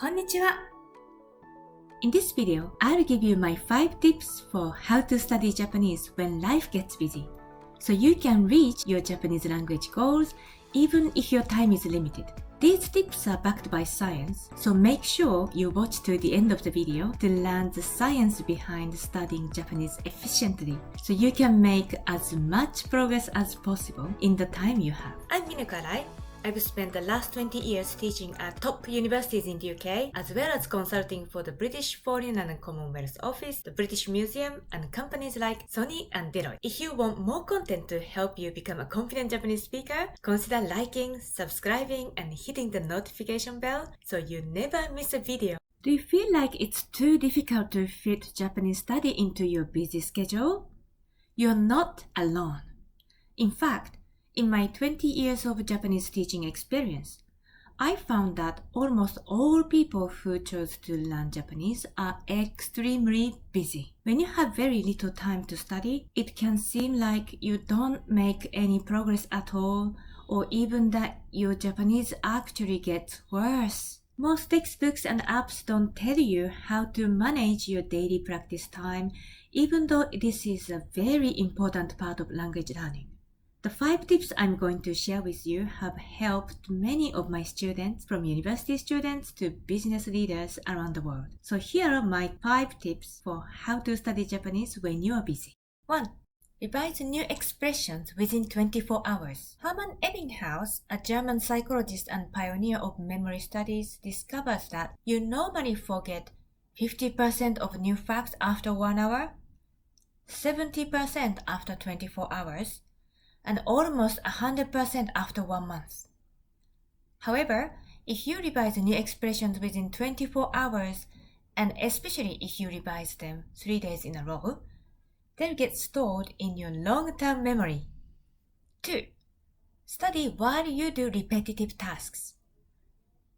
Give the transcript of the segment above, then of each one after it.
Konnichiwa! In this video, I'll give you my 5 tips for how to study Japanese when life gets busy, so you can reach your Japanese language goals even if your time is limited. These tips are backed by science, so make sure you watch to the end of the video to learn the science behind studying Japanese efficiently, so you can make as much progress as possible in the time you have. I'm Mineko Arai. I've spent the last 20 years teaching at top universities in the UK, as well as consulting for the British Foreign and Commonwealth Office, the British Museum, and companies like Sony and Deloitte. If you want more content to help you become a confident Japanese speaker, consider liking, subscribing, and hitting the notification bell so you never miss a video. Do you feel like it's too difficult to fit Japanese study into your busy schedule? You're not alone. In fact, in my 20 years of Japanese teaching experience, I found that almost all people who chose to learn Japanese are extremely busy. When you have very little time to study, it can seem like you don't make any progress at all, or even that your Japanese actually gets worse. Most textbooks and apps don't tell you how to manage your daily practice time, even though this is a very important part of language learning. The 5 tips I'm going to share with you have helped many of my students, from university students to business leaders around the world. So here are my 5 tips for how to study Japanese when you are busy. 1. Revise new expressions within 24 hours. Hermann Ebbinghaus, a German psychologist and pioneer of memory studies, discovers that you normally forget 50% of new facts after 1 hour, 70% after 24 hours, and almost 100% after 1 month. However, if you revise new expressions within 24 hours, and especially if you revise them 3 days in a row, they'll get stored in your long-term memory. 2. Study while you do repetitive tasks.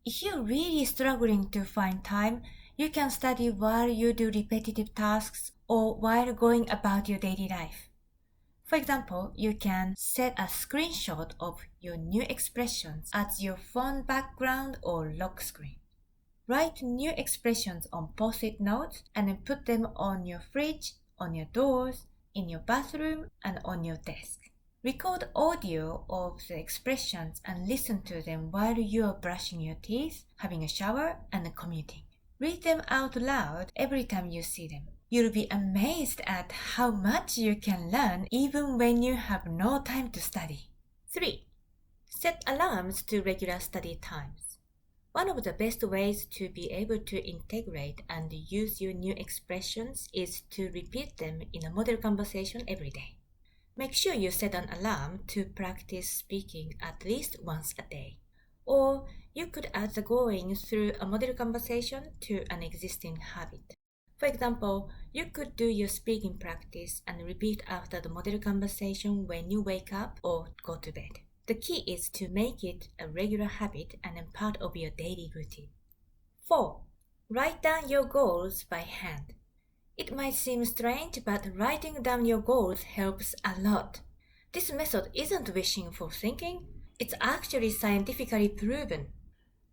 If you're really struggling to find time, you can study while you do repetitive tasks or while going about your daily life. For example, you can set a screenshot of your new expressions as your phone background or lock screen. Write new expressions on post-it notes and then put them on your fridge, on your doors, in your bathroom, and on your desk. Record audio of the expressions and listen to them while you are brushing your teeth, having a shower, and commuting. Read them out loud every time you see them. You'll be amazed at how much you can learn even when you have no time to study. 3. Set alarms to regular study times. One of the best ways to be able to integrate and use your new expressions is to repeat them in a model conversation every day. Make sure you set an alarm to practice speaking at least once a day. Or you could add the going through a model conversation to an existing habit. For example, you could do your speaking practice and repeat after the model conversation when you wake up or go to bed. The key is to make it a regular habit and a part of your daily routine. 4. Write down your goals by hand. It might seem strange, but writing down your goals helps a lot. This method isn't wishing for thinking, it's actually scientifically proven.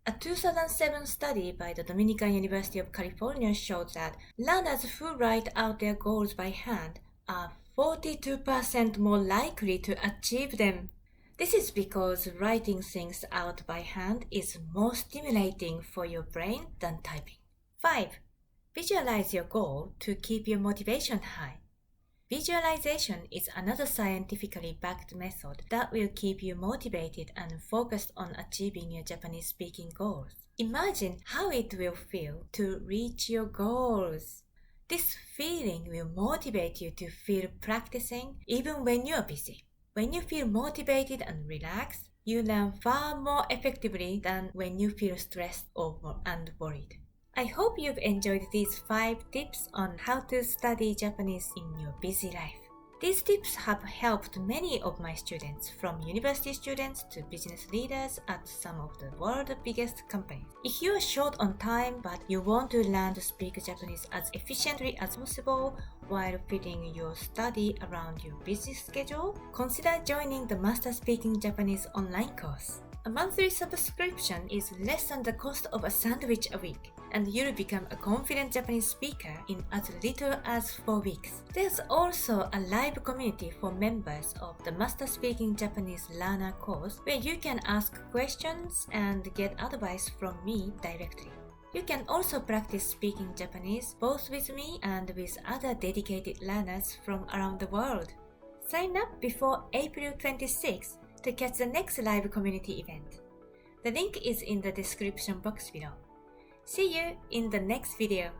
A 2007 study by the Dominican University of California showed that learners who write out their goals by hand are 42% more likely to achieve them. This is because writing things out by hand is more stimulating for your brain than typing. 5. Visualize your goal to keep your motivation high. Visualization is another scientifically backed method that will keep you motivated and focused on achieving your Japanese speaking goals. Imagine how it will feel to reach your goals. This feeling will motivate you to feel practicing even when you're busy. When you feel motivated and relaxed, you learn far more effectively than when you feel stressed and worried. I hope you've enjoyed these 5 tips on how to study Japanese in your busy life. These tips have helped many of my students, from university students to business leaders at some of the world's biggest companies. If you are short on time but you want to learn to speak Japanese as efficiently as possible while fitting your study around your busy schedule, consider joining the Master Speaking Japanese online course. A monthly subscription is less than the cost of a sandwich a week, and you'll become a confident Japanese speaker in as little as 4 weeks. There's also a live community for members of the Master Speaking Japanese Learner course where you can ask questions and get advice from me directly. You can also practice speaking Japanese both with me and with other dedicated learners from around the world. Sign up before April 26 to catch the next live community event. The link is in the description box below. See you in the next video.